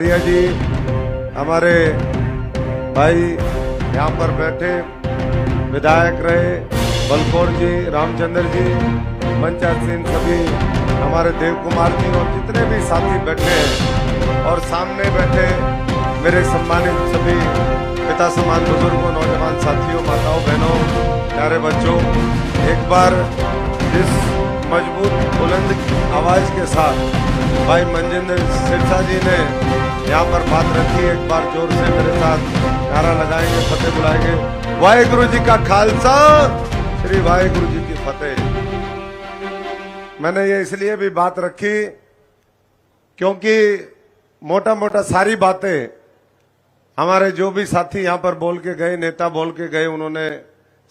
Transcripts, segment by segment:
जी हमारे भाई यहाँ पर बैठे विधायक रहे, बलकौर जी, रामचंद्र जी, पंचायत सिंह, सभी हमारे देव कुमार जी और जितने भी साथी बैठे हैं और सामने बैठे मेरे सम्मानित सभी पिता समान बुजुर्गों, नौजवान साथियों, माताओं, बहनों, प्यारे बच्चों, एक बार जिस मजबूत बुलंद आवाज के साथ भाई मंजिंदर सिरसा जी ने यहाँ पर बात रखी, एक बार जोर से मेरे साथ नारा लगाएंगे, फतेह बुलाएंगे। वाहेगुरु जी का खालसा, श्री वाहेगुरु जी की फतेह। मैंने ये इसलिए भी बात रखी क्योंकि मोटा मोटा सारी बातें हमारे जो भी साथी यहाँ पर बोल के गए, नेता बोल के गए, उन्होंने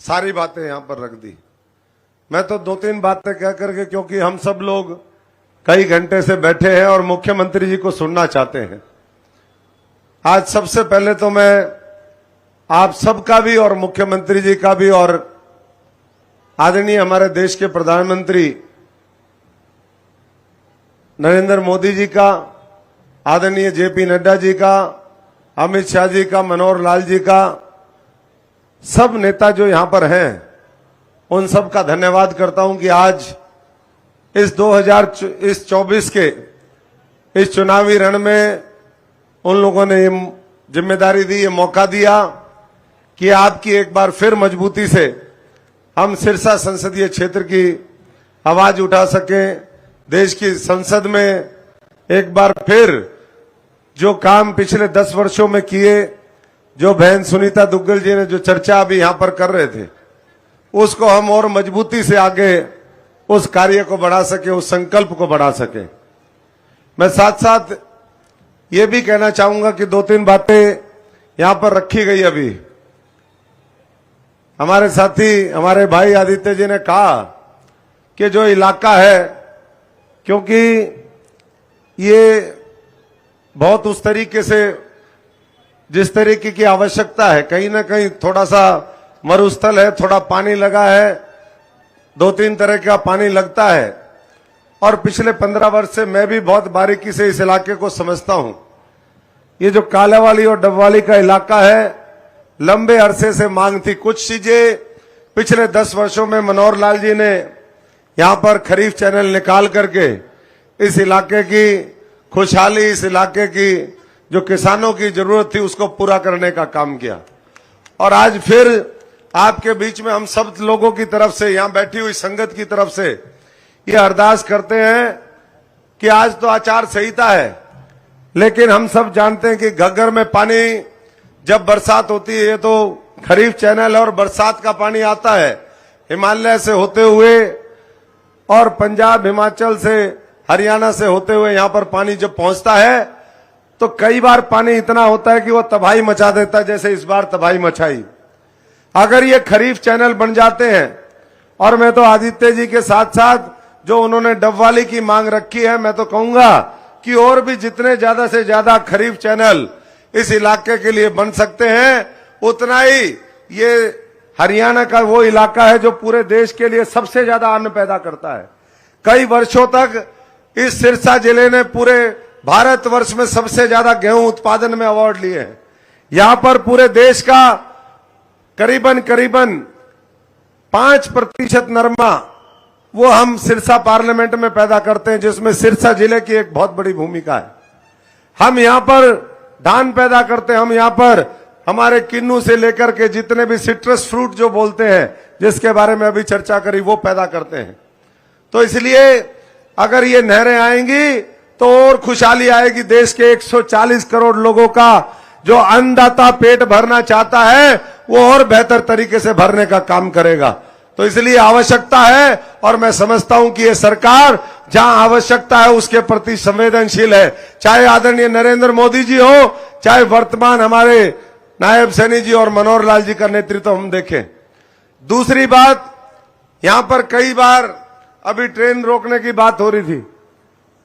सारी बातें यहाँ पर रख दी। मैं तो दो तीन बातें कह करके, क्योंकि हम सब लोग कई घंटे से बैठे हैं और मुख्यमंत्री जी को सुनना चाहते हैं। आज सबसे पहले तो मैं आप सबका भी और मुख्यमंत्री जी का भी और आदरणीय हमारे देश के प्रधानमंत्री नरेंद्र मोदी जी का, आदरणीय जेपी नड्डा जी का, अमित शाह जी का, मनोहर लाल जी का, सब नेता जो यहां पर हैं उन सब का धन्यवाद करता हूं कि आज इस 2024 के इस चुनावी रण में उन लोगों ने ये जिम्मेदारी दी, ये मौका दिया कि आपकी एक बार फिर मजबूती से हम सिरसा संसदीय क्षेत्र की आवाज उठा सकें। देश की संसद में एक बार फिर जो काम पिछले 10 वर्षों में किए, जो बहन सुनीता दुग्गल जी ने जो चर्चा अभी यहां पर कर रहे थे, उसको हम और मजबूती से आगे उस कार्य को बढ़ा सके, उस संकल्प को बढ़ा सके। मैं साथ साथ ये भी कहना चाहूंगा कि दो तीन बातें यहां पर रखी गई। अभी हमारे साथी, हमारे भाई आदित्य जी ने कहा कि जो इलाका है, क्योंकि ये बहुत उस तरीके से जिस तरीके की आवश्यकता है, कहीं ना कहीं थोड़ा सा मरुस्थल है, थोड़ा पानी लगा है, 2-3 तरह का पानी लगता है। और पिछले 15 वर्ष से मैं भी बहुत बारीकी से इस इलाके को समझता हूं। ये जो कालावाली और डबवाली का इलाका है, लंबे अरसे से मांग थी। कुछ चीजें पिछले 10 वर्षों में मनोहर लाल जी ने यहां पर खरीफ चैनल निकाल करके इस इलाके की खुशहाली, इस इलाके की जो किसानों की जरूरत थी, उसको पूरा करने का काम किया। और आज फिर आपके बीच में हम सब लोगों की तरफ से, यहां बैठी हुई संगत की तरफ से ये अरदास करते हैं कि आज तो आचार संहिता है, लेकिन हम सब जानते हैं कि घग्गर में पानी जब बरसात होती है, तो खरीफ चैनल और बरसात का पानी आता है हिमालय से होते हुए और पंजाब, हिमाचल से, हरियाणा से होते हुए यहां पर पानी जब पहुंचता है तो कई बार पानी इतना होता है कि वो तबाही मचा देता है, जैसे इस बार तबाही मचाई। अगर ये खरीफ चैनल बन जाते हैं, और मैं तो आदित्य जी के साथ साथ जो उन्होंने डबवाली की मांग रखी है, मैं तो कहूंगा कि और भी जितने ज्यादा से ज्यादा खरीफ चैनल इस इलाके के लिए बन सकते हैं, उतना ही ये हरियाणा का वो इलाका है जो पूरे देश के लिए सबसे ज्यादा अन्न पैदा करता है। कई वर्षों तक इस सिरसा जिले ने पूरे भारतवर्ष में सबसे ज्यादा गेहूं उत्पादन में अवार्ड लिए हैं। यहां पर पूरे देश का करीबन 5% नरमा वो हम सिरसा पार्लियामेंट में पैदा करते हैं, जिसमें सिरसा जिले की एक बहुत बड़ी भूमिका है। हम यहां पर धान पैदा करते हैं, हम यहां पर हमारे किन्नू से लेकर के जितने भी सिट्रस फ्रूट जो बोलते हैं, जिसके बारे में अभी चर्चा करी, वो पैदा करते हैं। तो इसलिए अगर ये नहरें आएंगी तो और खुशहाली आएगी। देश के 140 करोड़ लोगों का जो अन्नदाता पेट भरना चाहता है, वो और बेहतर तरीके से भरने का काम करेगा। तो इसलिए आवश्यकता है, और मैं समझता हूं कि ये सरकार जहां आवश्यकता है उसके प्रति संवेदनशील है। चाहे आदरणीय नरेंद्र मोदी जी हो, चाहे वर्तमान हमारे नायब सैनी जी और मनोहर लाल जी का नेतृत्व हम देखें। दूसरी बात, यहां पर कई बार अभी ट्रेन रोकने की बात हो रही थी,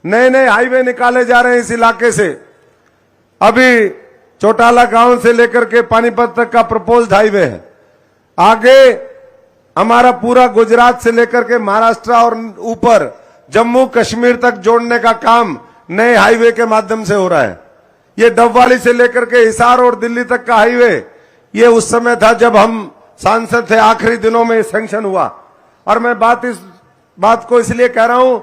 नए नए हाईवे निकाले जा रहे हैं इस इलाके से। अभी चौटाला गांव से लेकर के पानीपत तक का प्रपोज्ड हाईवे है। आगे हमारा पूरा गुजरात से लेकर के महाराष्ट्र और ऊपर जम्मू कश्मीर तक जोड़ने का काम नए हाईवे के माध्यम से हो रहा है। ये डबवाली से लेकर के हिसार और दिल्ली तक का हाईवे, ये उस समय था जब हम सांसद थे, आखिरी दिनों में सैंक्शन हुआ। और मैं इस बात को इसलिए कह रहा हूं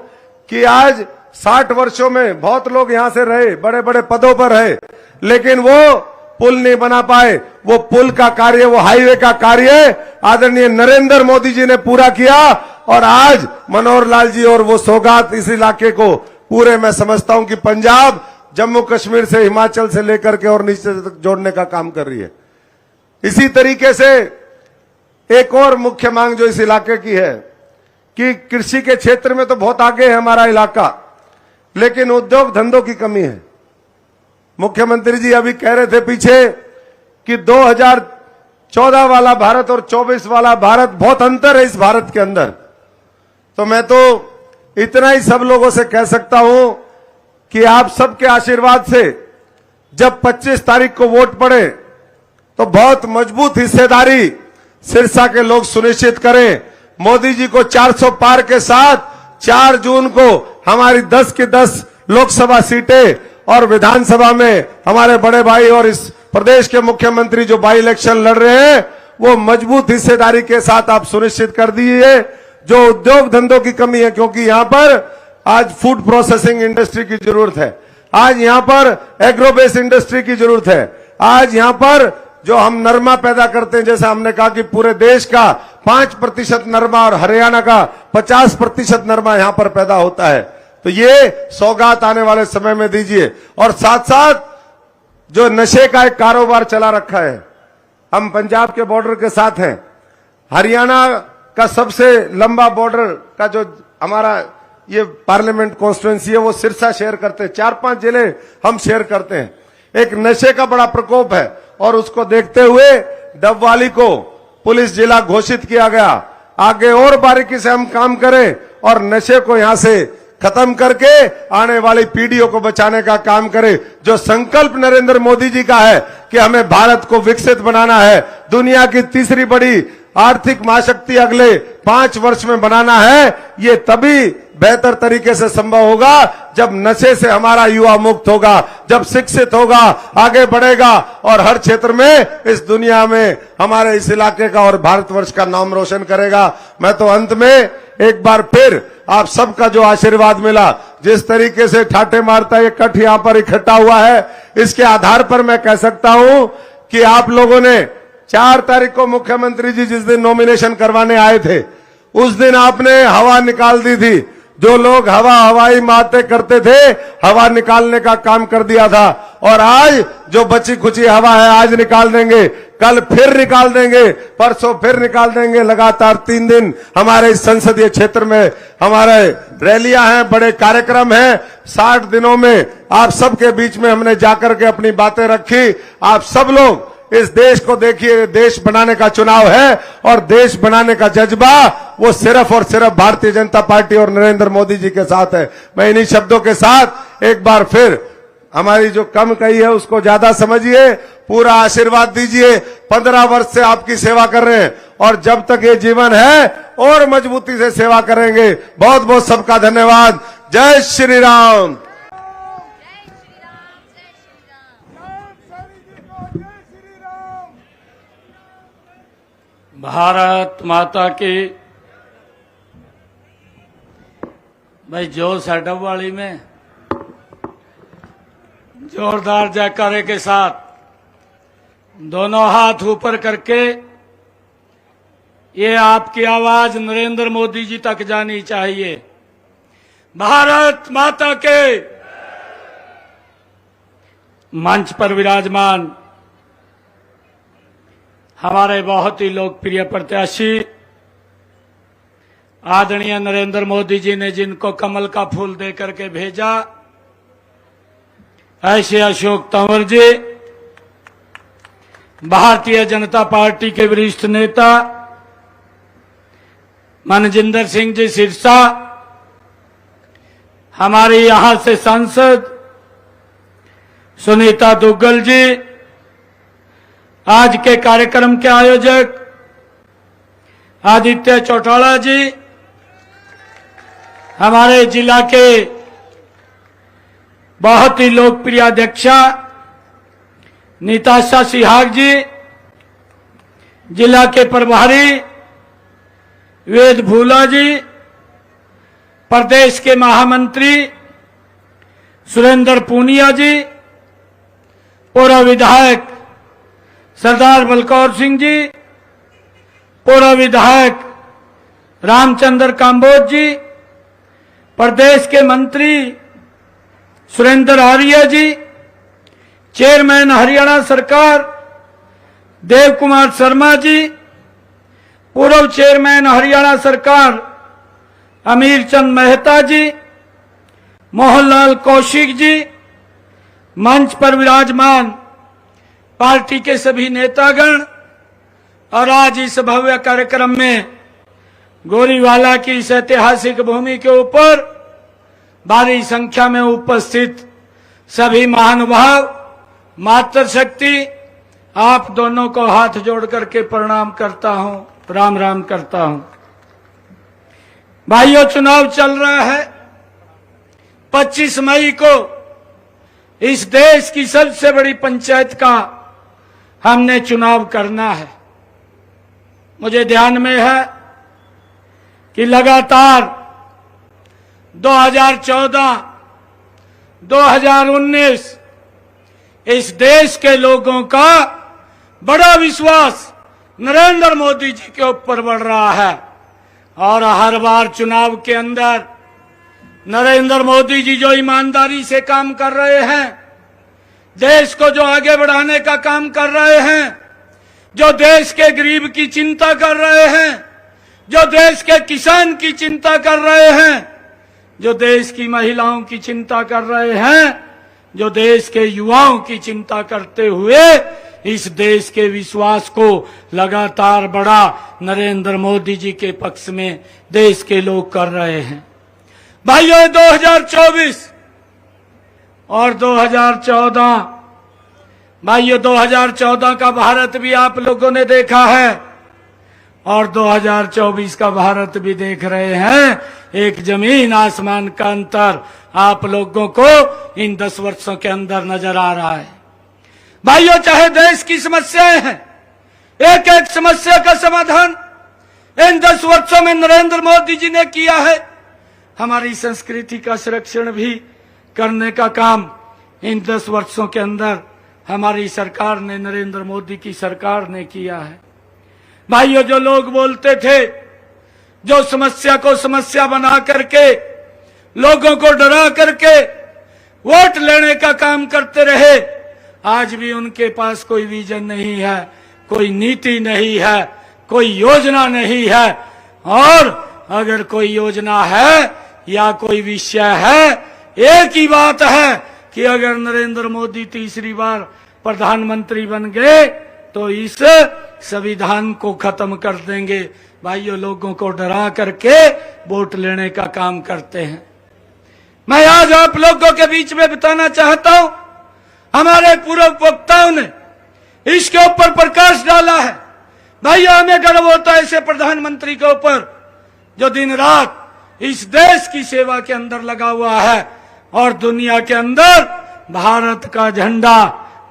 कि आज 60 वर्षों में बहुत लोग यहां से रहे, बड़े बड़े पदों पर रहे, लेकिन वो पुल नहीं बना पाए। वो पुल का कार्य, वो हाईवे का कार्य आदरणीय नरेंद्र मोदी जी ने पूरा किया। और आज मनोहर लाल जी और वो सौगात इस इलाके को पूरे, मैं समझता हूं कि पंजाब, जम्मू कश्मीर से, हिमाचल से लेकर के और नीचे तक जोड़ने का काम कर रही है। इसी तरीके से एक और मुख्य मांग जो इस इलाके की है कि कृषि के क्षेत्र में तो बहुत आगे है हमारा इलाका, लेकिन उद्योग धंधों की कमी है। मुख्यमंत्री जी अभी कह रहे थे पीछे कि 2014 वाला भारत और 24 वाला भारत, बहुत अंतर है इस भारत के अंदर। तो मैं तो इतना ही सब लोगों से कह सकता हूं कि आप सबके आशीर्वाद से जब 25 तारीख को वोट पड़े तो बहुत मजबूत हिस्सेदारी सिरसा के लोग सुनिश्चित करें। मोदी जी को 400 पार के साथ 4 जून को हमारी 10 की 10 लोकसभा सीटें और विधानसभा में हमारे बड़े भाई और इस प्रदेश के मुख्यमंत्री जो बाई इलेक्शन लड़ रहे हैं, वो मजबूत हिस्सेदारी के साथ आप सुनिश्चित कर दीजिए। जो उद्योग धंधों की कमी है, क्योंकि यहां पर आज फूड प्रोसेसिंग इंडस्ट्री की जरूरत है, आज यहां पर एग्रोबेस इंडस्ट्री की जरूरत है, आज यहां पर जो हम नरमा पैदा करते हैं, जैसे हमने कहा कि पूरे देश का 5% नरमा और हरियाणा का 50% नरमा यहां पर पैदा होता है। तो ये सौगात आने वाले समय में दीजिए। और साथ साथ जो नशे का एक कारोबार चला रखा है, हम पंजाब के बॉर्डर के साथ हैं, हरियाणा का सबसे लंबा बॉर्डर का जो हमारा ये पार्लियामेंट कॉन्स्टिट्यूएंसी है, वो सिरसा शेयर करते हैं, 4-5 जिले हम शेयर करते हैं। एक नशे का बड़ा प्रकोप है और उसको देखते हुए डबवाली को पुलिस जिला घोषित किया गया। आगे और बारीकी से हम काम करें और नशे को यहां से खत्म करके आने वाली पीढ़ियों को बचाने का काम करें। जो संकल्प नरेंद्र मोदी जी का है कि हमें भारत को विकसित बनाना है, दुनिया की तीसरी बड़ी आर्थिक महाशक्ति अगले 5 वर्ष में बनाना है, ये तभी बेहतर तरीके से संभव होगा जब नशे से हमारा युवा मुक्त होगा, जब शिक्षित होगा, आगे बढ़ेगा और हर क्षेत्र में इस दुनिया में हमारे इस इलाके का और भारतवर्ष का नाम रोशन करेगा। मैं तो अंत में एक बार फिर आप सबका जो आशीर्वाद मिला, जिस तरीके से ठाटे मारता ये कठ यहां पर इकट्ठा हुआ है, इसके आधार पर मैं कह सकता हूं कि आप लोगों ने 4 तारीख को मुख्यमंत्री जी जिस दिन नॉमिनेशन करवाने आए थे, उस दिन आपने हवा निकाल दी थी। जो लोग हवाई बातें करते थे, हवा निकालने का काम कर दिया था। और आज जो बची खुची हवा है, आज निकाल देंगे, कल फिर निकाल देंगे, परसों फिर निकाल देंगे। लगातार 3 दिन हमारे इस संसदीय क्षेत्र में हमारे रैलियां हैं, बड़े कार्यक्रम हैं। 60 दिनों में आप सबके बीच में हमने जाकर के अपनी बातें रखी। आप सब लोग इस देश को देखिए, देश बनाने का चुनाव है और देश बनाने का जज्बा वो सिर्फ और सिर्फ भारतीय जनता पार्टी और नरेंद्र मोदी जी के साथ है। मैं इन्हीं शब्दों के साथ एक बार फिर हमारी जो कम कही है उसको ज्यादा समझिए, पूरा आशीर्वाद दीजिए। 15 वर्ष से आपकी सेवा कर रहे हैं और जब तक ये जीवन है और मजबूती से सेवा करेंगे। बहुत बहुत सबका धन्यवाद। जय श्री राम। भारत माता की। भाई जोश है डबवाली में, जोरदार जयकारे के साथ दोनों हाथ ऊपर करके ये आपकी आवाज नरेंद्र मोदी जी तक जानी चाहिए। भारत माता के। मंच पर विराजमान हमारे बहुत ही लोकप्रिय प्रत्याशी आदरणीय नरेंद्र मोदी जी ने जिनको कमल का फूल देकर के भेजा, ऐसे अशोक तंवर जी, भारतीय जनता पार्टी के वरिष्ठ नेता मनजिंदर सिंह जी सिरसा, हमारे यहां से सांसद सुनीता दुग्गल जी, आज के कार्यक्रम के आयोजक आदित्य चौटाला जी, हमारे जिला के बहुत ही लोकप्रिय अध्यक्षा निताशा सिहाग जी, जिला के प्रभारी वेद भूला जी, प्रदेश के महामंत्री सुरेंद्र पूनिया जी, पूर्व विधायक सरदार बलकौर सिंह जी, पूर्व विधायक रामचंद्र काम्बोज जी, प्रदेश के मंत्री सुरेंद्र आर्य जी, चेयरमैन हरियाणा सरकार देव कुमार शर्मा जी, पूर्व चेयरमैन हरियाणा सरकार अमीर चंद मेहता जी, मोहनलाल कौशिक जी, मंच पर विराजमान पार्टी के सभी नेतागण और आज इस भव्य कार्यक्रम में गोरीवाला की इस ऐतिहासिक भूमि के ऊपर भारी संख्या में उपस्थित सभी महानुभाव, मातृशक्ति, आप दोनों को हाथ जोड़ करके प्रणाम करता हूं, राम राम करता हूं। भाइयों, चुनाव चल रहा है। 25 मई को इस देश की सबसे बड़ी पंचायत का हमने चुनाव करना है। मुझे ध्यान में है कि लगातार 2014, 2019 इस देश के लोगों का बड़ा विश्वास नरेंद्र मोदी जी के ऊपर बढ़ रहा है और हर बार चुनाव के अंदर नरेंद्र मोदी जी जो ईमानदारी से काम कर रहे हैं, देश को जो आगे बढ़ाने का काम कर रहे हैं, जो देश के गरीब की चिंता कर रहे हैं, जो देश के किसान की चिंता कर रहे हैं, जो देश की महिलाओं की चिंता कर रहे हैं, जो देश के युवाओं की चिंता करते हुए इस देश के विश्वास को लगातार बड़ा नरेंद्र मोदी जी के पक्ष में देश के लोग कर रहे हैं। भाइयों, 2024 और 2014, भाइयों 2014 का भारत भी आप लोगों ने देखा है और 2024 का भारत भी देख रहे हैं। एक जमीन आसमान का अंतर आप लोगों को इन 10 वर्षों के अंदर नजर आ रहा है। भाइयों, चाहे देश की समस्याएं हैं, एक एक समस्या का समाधान इन 10 वर्षों में नरेंद्र मोदी जी ने किया है। हमारी संस्कृति का संरक्षण भी करने का काम इन 10 वर्षों के अंदर हमारी सरकार ने, नरेंद्र मोदी की सरकार ने किया है। भाइयों, जो लोग बोलते थे, जो समस्या को समस्या बना करके लोगों को डरा करके वोट लेने का काम करते रहे, आज भी उनके पास कोई विजन नहीं है, कोई नीति नहीं है, कोई योजना नहीं है। और अगर कोई योजना है या कोई विषय है, एक ही बात है कि अगर नरेंद्र मोदी तीसरी बार प्रधानमंत्री बन गए तो इस संविधान को खत्म कर देंगे। भाइयों, लोगों को डरा करके वोट लेने का काम करते हैं। मैं आज आप लोगों के बीच में बताना चाहता हूं, हमारे पूर्व वक्ताओं ने इसके ऊपर प्रकाश डाला है। भाइयों, हमें गर्व होता है ऐसे प्रधानमंत्री के ऊपर जो दिन रात इस देश की सेवा के अंदर लगा हुआ है और दुनिया के अंदर भारत का झंडा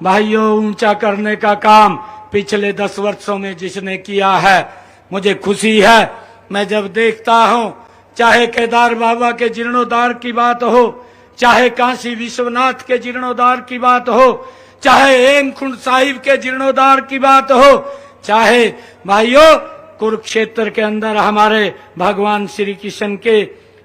भाइयों ऊंचा करने का काम पिछले 10 वर्षों में जिसने किया है, मुझे खुशी है। मैं जब देखता हूं, चाहे केदार बाबा के जीर्णोद्धार की बात हो, चाहे काशी विश्वनाथ के जीर्णोद्धार की बात हो, चाहे हेमकुंड साहिब के जीर्णोद्धार की बात हो, चाहे भाइयों कुरुक्षेत्र के अंदर हमारे भगवान श्री कृष्ण के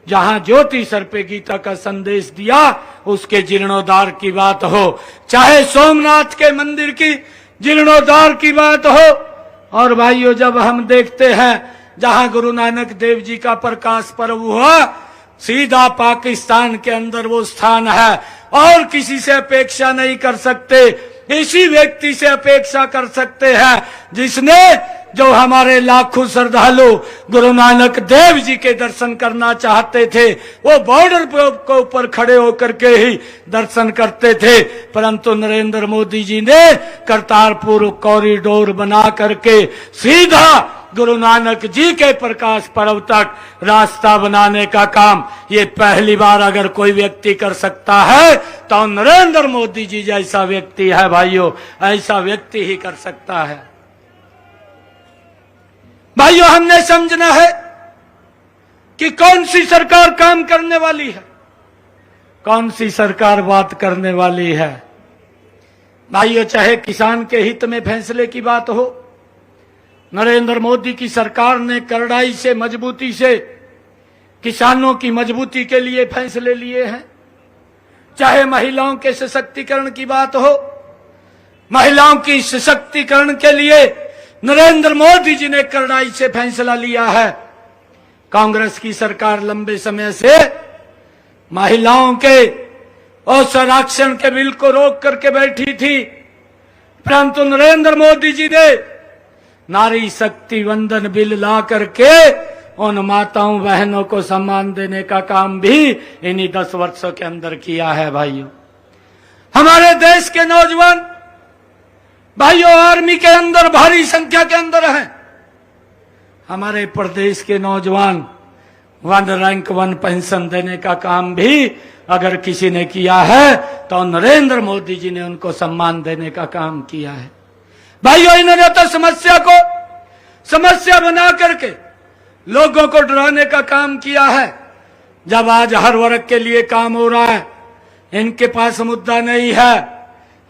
जहां ज्योति सर पे गीता का संदेश दिया उसके जीर्णोद्धार की बात हो, चाहे सोमनाथ के मंदिर की जीर्णोद्धार की बात हो। और भाइयों, जब हम देखते हैं जहां गुरु नानक देव जी का प्रकाश पर्व हुआ, सीधा पाकिस्तान के अंदर वो स्थान है और किसी से अपेक्षा नहीं कर सकते, इसी व्यक्ति से अपेक्षा कर सकते हैं जिसने, जो हमारे लाखों श्रद्धालु गुरु नानक देव जी के दर्शन करना चाहते थे, वो बॉर्डर के ऊपर खड़े होकर के ही दर्शन करते थे। परंतु नरेंद्र मोदी जी ने करतारपुर कॉरिडोर बना करके सीधा गुरु नानक जी के प्रकाश पर्व तक रास्ता बनाने का काम ये पहली बार अगर कोई व्यक्ति कर सकता है तो नरेंद्र मोदी जी जैसा व्यक्ति है भाइयों, ऐसा व्यक्ति ही कर सकता है। भाइयों, हमने समझना है कि कौन सी सरकार काम करने वाली है, कौन सी सरकार बात करने वाली है। भाइयों, चाहे किसान के हित में फैसले की बात हो, नरेंद्र मोदी की सरकार ने कड़ाई से, मजबूती से किसानों की मजबूती के लिए फैसले लिए हैं। चाहे महिलाओं के सशक्तिकरण की बात हो, महिलाओं की सशक्तिकरण के लिए नरेंद्र मोदी जी ने कड़ाई से फैसला लिया है। कांग्रेस की सरकार लंबे समय से महिलाओं के और संरक्षण के बिल को रोक करके बैठी थी, परंतु नरेंद्र मोदी जी ने नारी शक्ति वंदन बिल ला करके उन माताओं बहनों को सम्मान देने का काम भी इन्हीं 10 वर्षों के अंदर किया है। भाइयों, हमारे देश के नौजवान भाइयों आर्मी के अंदर भारी संख्या के अंदर हैं। हमारे प्रदेश के नौजवान 1 रैंक 1 पेंशन देने का काम भी अगर किसी ने किया है तो नरेंद्र मोदी जी ने उनको सम्मान देने का काम किया है। भाइयों, इन्होंने तो समस्या को समस्या बना करके लोगों को डराने का काम किया है। जब आज हर वर्ग के लिए काम हो रहा है, इनके पास मुद्दा नहीं है।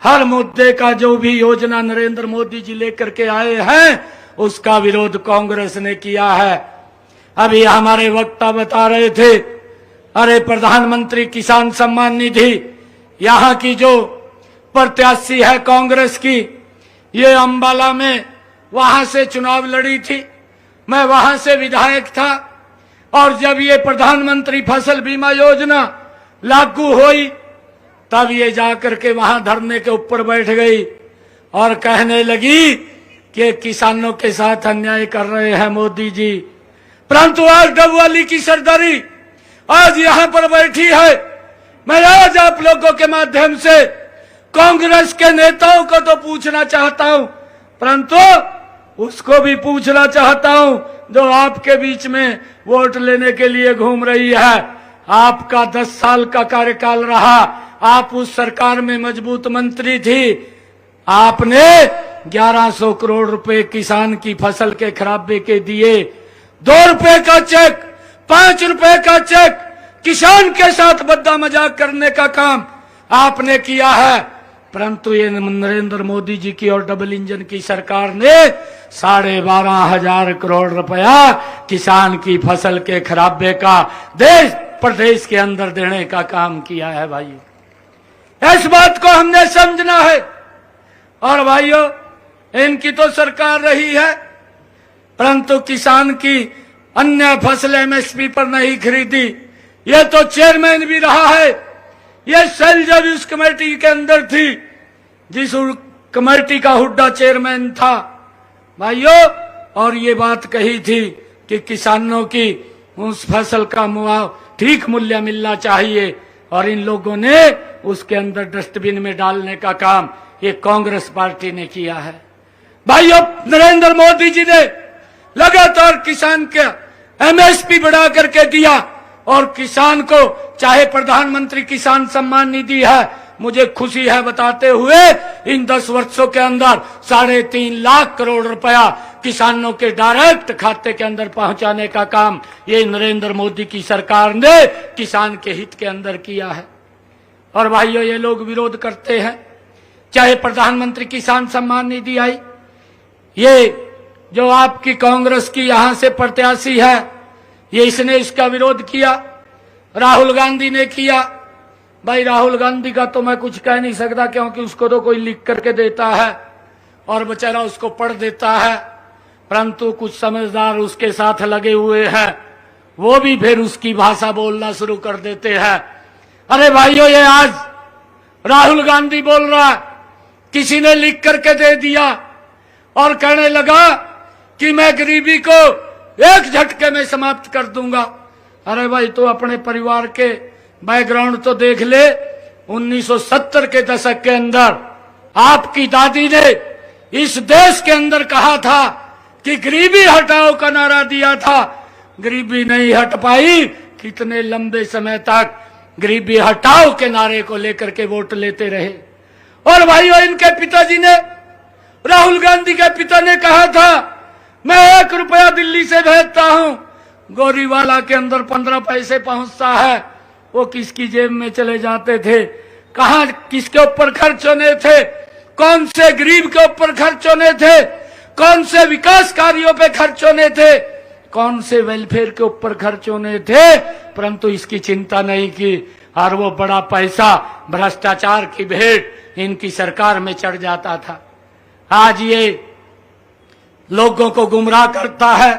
हर मुद्दे का जो भी योजना नरेंद्र मोदी जी लेकर के आए हैं उसका विरोध कांग्रेस ने किया है। अभी हमारे वक्ता बता रहे थे, अरे प्रधानमंत्री किसान सम्मान निधि, यहाँ की जो प्रत्याशी है कांग्रेस की, ये अंबाला में वहां से चुनाव लड़ी थी, मैं वहां से विधायक था, और जब ये प्रधानमंत्री फसल बीमा योजना लागू हुई तब ये जाकर के वहां धरने के ऊपर बैठ गई और कहने लगी कि किसानों के साथ अन्याय कर रहे हैं मोदी जी। परंतु आज डबवाली की सरदारी आज यहां पर बैठी है। मैं आज आप लोगों के माध्यम से कांग्रेस के नेताओं को तो पूछना चाहता हूं, परंतु उसको भी पूछना चाहता हूं जो आपके बीच में वोट लेने के लिए घूम रही है। आपका 10 साल का कार्यकाल रहा, आप उस सरकार में मजबूत मंत्री थी, आपने 1100 करोड़ रुपए किसान की फसल के खराबे के दिए, 2 रुपए का चेक, 5 रुपए का चेक किसान के साथ बद्दा मजाक करने का काम आपने किया है। परंतु ये नरेंद्र मोदी जी की और डबल इंजन की सरकार ने 12,500 करोड़ रुपया किसान की फसल के खराबे का देश प्रदेश के अंदर देने का काम किया है। भाइयों, इस बात को हमने समझना है। और भाइयों, इनकी तो सरकार रही है, परंतु किसान की अन्य फसल एमएसपी पर नहीं खरीदी। ये तो चेयरमैन भी रहा है, ये सेल जब उस कमेटी के अंदर थी जिस कमेटी का हुड्डा चेयरमैन था भाइयों, और ये बात कही थी कि किसानों की उस फसल का ठीक मूल्य मिलना चाहिए, और इन लोगों ने उसके अंदर डस्टबिन में डालने का काम ये कांग्रेस पार्टी ने किया है। भाइयों, नरेंद्र मोदी जी ने लगातार किसान के एमएसपी बढ़ा करके दिया, और किसान को चाहे प्रधानमंत्री किसान सम्मान निधि है, मुझे खुशी है बताते हुए इन 10 वर्षों के अंदर 3.5 लाख करोड़ रुपया किसानों के डायरेक्ट खाते के अंदर पहुंचाने का काम ये नरेंद्र मोदी की सरकार ने किसान के हित के अंदर किया है। और भाइयों, ये लोग विरोध करते हैं, चाहे प्रधानमंत्री किसान सम्मान निधि आई, ये जो आपकी कांग्रेस की यहां से प्रत्याशी है, ये इसने इसका विरोध किया, राहुल गांधी ने किया। भाई, राहुल गांधी का तो मैं कुछ कह नहीं सकता, क्योंकि उसको तो कोई लिख करके देता है और बेचारा उसको पढ़ देता है, परंतु कुछ समझदार उसके साथ लगे हुए हैं, वो भी फिर उसकी भाषा बोलना शुरू कर देते हैं। अरे भाइयों, ये आज राहुल गांधी बोल रहा है, किसी ने लिख करके दे दिया और कहने लगा कि मैं गरीबी को एक झटके में समाप्त कर दूंगा। अरे भाई, तो अपने परिवार के बैकग्राउंड तो देख ले। 1970 के दशक के अंदर आपकी दादी ने इस देश के अंदर कहा था कि गरीबी हटाओ का नारा दिया था, गरीबी नहीं हट पाई। कितने लंबे समय तक गरीबी हटाओ के नारे को लेकर के वोट लेते रहे। और भाइयों, इनके पिताजी ने, राहुल गांधी के पिता ने कहा था, मैं 1 रुपया दिल्ली से भेजता हूं, गोरीवाला के अंदर 15 पैसे पहुंचता है, वो किसकी जेब में चले जाते थे, कहां किसके ऊपर खर्च होने थे, कौन से गरीब के ऊपर खर्च होने थे, कौन से विकास कार्यों पे खर्च होने थे, कौन से वेलफेयर के ऊपर खर्च होने थे, परंतु इसकी चिंता नहीं की। और वो बड़ा पैसा भ्रष्टाचार की भेंट इनकी सरकार में चढ़ जाता था। आज ये लोगों को गुमराह करता है,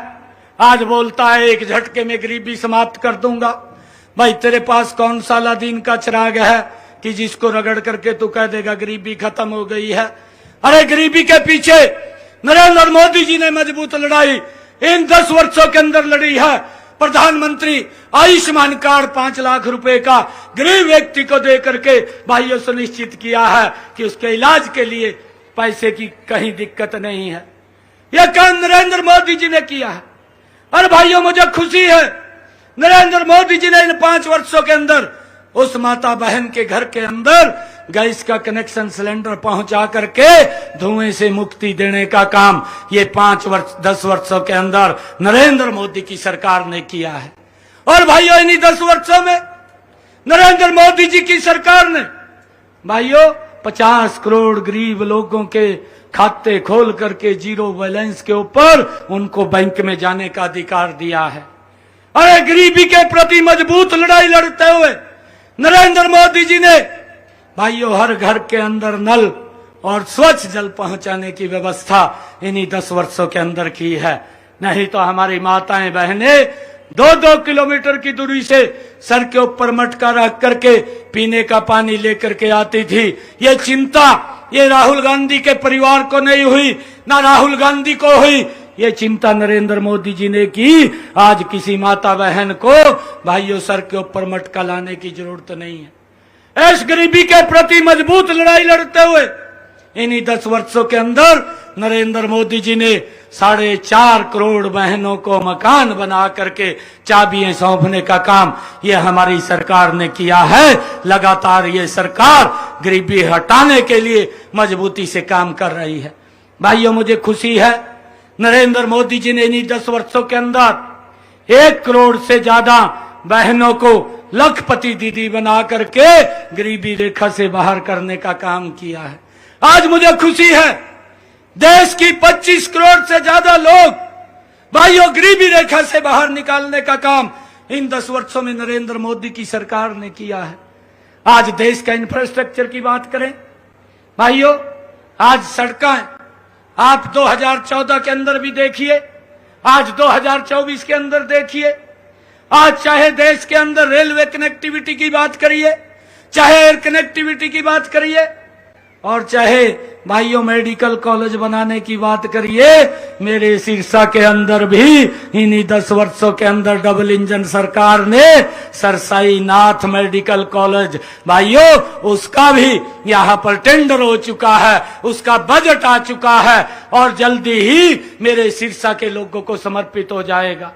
आज बोलता है एक झटके में गरीबी समाप्त कर दूंगा। भाई, तेरे पास कौन सा अलादीन का चिराग है कि जिसको रगड़ करके तू कह देगा गरीबी खत्म हो गई है? अरे गरीबी के पीछे नरेंद्र मोदी जी ने मजबूत लड़ाई इन 10 वर्षों के अंदर लड़ी है। प्रधानमंत्री आयुष्मान कार्ड 5 लाख रुपए का गरीब व्यक्ति को दे करके भाइयों सुनिश्चित किया है कि उसके इलाज के लिए पैसे की कहीं दिक्कत नहीं है। यह काम नरेंद्र मोदी जी ने किया है। और भाइयों, मुझे खुशी है नरेंद्र मोदी जी ने इन 5 वर्षों के अंदर उस माता बहन के घर के अंदर गैस का कनेक्शन सिलेंडर पहुंचा करके धुएं से मुक्ति देने का काम ये 10 वर्षों के अंदर नरेंद्र मोदी की सरकार ने किया है। और भाइयों, इन्हीं 10 वर्षों में नरेंद्र मोदी जी की सरकार ने भाइयों 50 करोड़ गरीब लोगों के खाते खोल करके जीरो बैलेंस के ऊपर उनको बैंक में जाने का अधिकार दिया है। अरे गरीबी के प्रति मजबूत लड़ाई लड़ते हुए नरेंद्र मोदी जी ने भाइयों हर घर के अंदर नल और स्वच्छ जल पहुंचाने की व्यवस्था इन्हीं 10 वर्षों के अंदर की है। नहीं तो हमारी माताएं बहनें 2-2 किलोमीटर की दूरी से सर के ऊपर मटका रख करके पीने का पानी लेकर के आती थी। ये चिंता ये राहुल गांधी के परिवार को नहीं हुई, ना राहुल गांधी को हुई, ये चिंता नरेंद्र मोदी जी ने की। आज किसी माता बहन को भाइयों सर के ऊपर मटका लाने की जरूरत नहीं है। इस गरीबी के प्रति मजबूत लड़ाई लड़ते हुए इन्हीं 10 वर्षों के अंदर नरेंद्र मोदी जी ने 4.5 करोड़ बहनों को मकान बना करके चाबियां सौंपने का काम ये हमारी सरकार ने किया है। लगातार ये सरकार गरीबी हटाने के लिए मजबूती से काम कर रही है। भाइयों, मुझे खुशी है नरेंद्र मोदी जी ने इन्हीं 10 वर्षों के अंदर 1 करोड़ से ज्यादा बहनों को लखपति दीदी बना करके गरीबी रेखा से बाहर करने का काम किया है। आज मुझे खुशी है देश की 25 करोड़ से ज्यादा लोग भाइयों गरीबी रेखा से बाहर निकालने का काम इन 10 वर्षों में नरेंद्र मोदी की सरकार ने किया है। आज देश का इंफ्रास्ट्रक्चर की बात करें भाइयों, आज सड़कें आप 2014 के अंदर भी देखिए, आज 2024 के अंदर देखिए, आज चाहे देश के अंदर रेलवे कनेक्टिविटी की बात करिए, चाहे एयर कनेक्टिविटी की बात करिए, और चाहे भाइयों मेडिकल कॉलेज बनाने की बात करिए, मेरे सिरसा के अंदर भी इन्हीं 10 वर्षों के अंदर डबल इंजन सरकार ने सरसाई नाथ मेडिकल कॉलेज भाइयों उसका भी यहाँ पर टेंडर हो चुका है, उसका बजट आ चुका है और जल्दी ही मेरे सिरसा के लोगों को समर्पित हो जाएगा।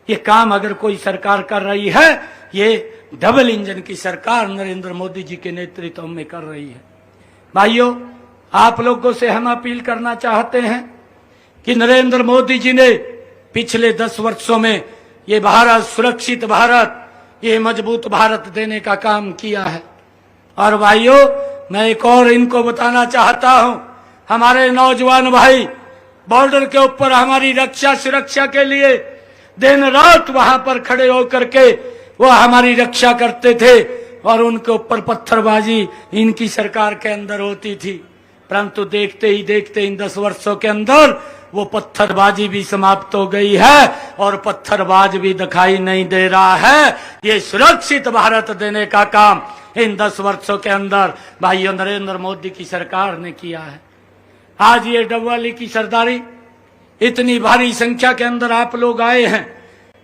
ये काम अगर कोई सरकार कर रही है, ये डबल इंजन की सरकार नरेंद्र मोदी जी के नेतृत्व में कर रही है। भाइयों, आप लोगों से हम अपील करना चाहते हैं कि नरेंद्र मोदी जी ने पिछले 10 वर्षों में ये भारत सुरक्षित भारत, ये मजबूत भारत देने का काम किया है। और भाइयों, मैं एक और इनको बताना चाहता हूं, हमारे नौजवान भाई बॉर्डर के ऊपर हमारी रक्षा सुरक्षा के लिए दिन रात वहां पर खड़े होकर के वो हमारी रक्षा करते थे और उनके ऊपर पत्थरबाजी इनकी सरकार के अंदर होती थी। परंतु देखते ही देखते इन 10 वर्षों के अंदर वो पत्थरबाजी भी समाप्त हो गई है और पत्थरबाज भी दिखाई नहीं दे रहा है। ये सुरक्षित भारत देने का काम इन 10 वर्षों के अंदर भाइयों नरेंद्र मोदी की सरकार ने किया है। आज ये डबवाली की सरदारी इतनी भारी संख्या के अंदर आप लोग आए हैं,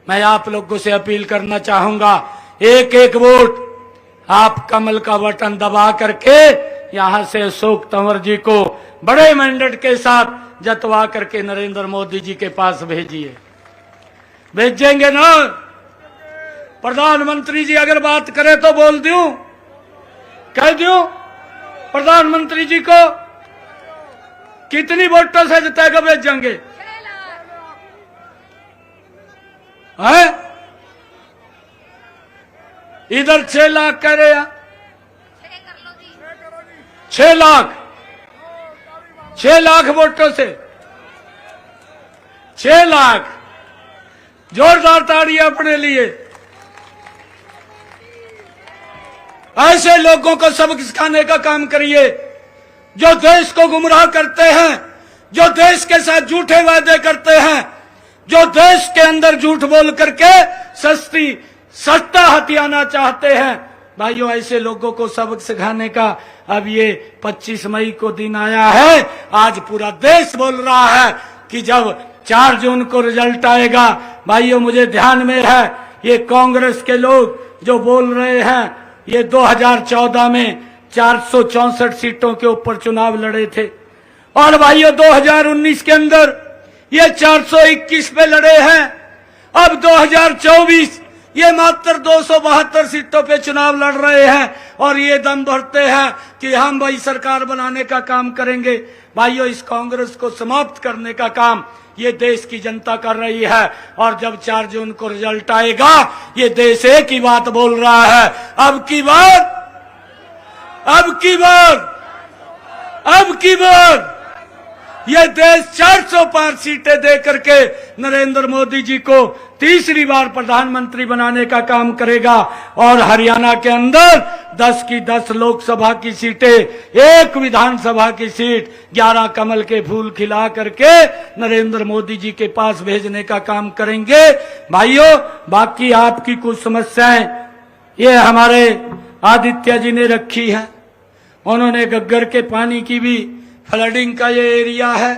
मैं आप लोगों से अपील करना चाहूंगा, एक एक वोट आप कमल का बटन दबा करके यहां से अशोक तंवर जी को बड़े मैंडेट के साथ जतवा करके नरेंद्र मोदी जी के पास भेजिए। भेजेंगे ना? प्रधानमंत्री जी अगर बात करे तो बोल दूं, कह दूं प्रधानमंत्री जी को कितनी वोटों से जिताएगा? भेजेंगे है? इधर 6 लाख कह रहे हैं, 6 लाख, 6 लाख वोटों से 6 लाख। जोरदार ताड़ियां अपने लिए। ऐसे लोगों को सबक सिखाने का काम करिए जो देश को गुमराह करते हैं, जो देश के साथ झूठे वादे करते हैं, जो देश के अंदर झूठ बोल करके सत्ता हथियाना चाहते हैं। भाइयों, ऐसे लोगों को सबक सिखाने का अब ये 25 मई को दिन आया है। आज पूरा देश बोल रहा है कि जब 4 जून को रिजल्ट आएगा, भाइयों मुझे ध्यान में है ये कांग्रेस के लोग जो बोल रहे हैं, ये 2014 में 464 सीटों के ऊपर चुनाव लड़े थे और भाइयों 2019 के अंदर ये 421 पे लड़े हैं। अब 2024 ये मात्र 272 सीटों पे चुनाव लड़ रहे हैं और ये दम भरते हैं कि हम भाई सरकार बनाने का काम करेंगे। भाइयों, इस कांग्रेस को समाप्त करने का काम ये देश की जनता कर रही है और जब 4 जून को रिजल्ट आएगा, ये देश एक ही बात बोल रहा है, अब की बार ये देश 400 पार सीटें दे करके नरेंद्र मोदी जी को तीसरी बार प्रधानमंत्री बनाने का काम करेगा और हरियाणा के अंदर 10 की 10 लोकसभा की सीटें, 1 विधानसभा की सीट 11 कमल के फूल खिला करके नरेंद्र मोदी जी के पास भेजने का काम करेंगे। भाइयों, बाकी आपकी कुछ समस्याएं ये हमारे आदित्य जी ने रखी है। उन्होंने गग्गर के पानी की भी, फ्लडिंग का ये एरिया है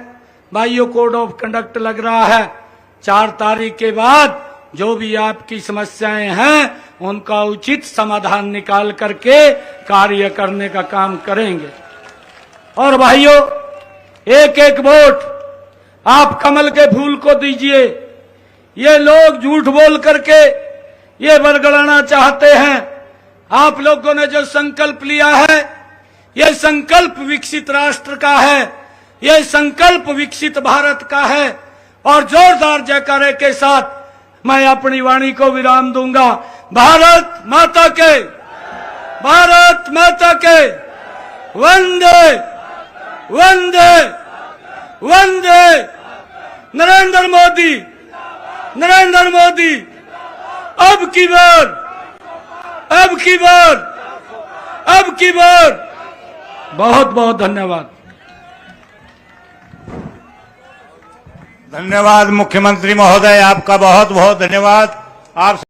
भाइयों, कोड ऑफ कंडक्ट लग रहा है। 4 तारीख के बाद जो भी आपकी समस्याएं हैं उनका उचित समाधान निकाल करके कार्य करने का काम करेंगे। और भाइयों, एक एक वोट आप कमल के फूल को दीजिए। ये लोग झूठ बोल करके ये बरगलाना चाहते हैं। आप लोगों ने जो संकल्प लिया है, ये संकल्प विकसित राष्ट्र का है, ये संकल्प विकसित भारत का है। और जोरदार जयकारे के साथ मैं अपनी वाणी को विराम दूंगा। भारत माता के, भारत माता के, वंदे वंदे वंदे। नरेंद्र मोदी, नरेंद्र मोदी, अब की बार, अब की बार, अब की बार। बहुत बहुत धन्यवाद। धन्यवाद मुख्यमंत्री महोदय, आपका बहुत बहुत धन्यवाद। आप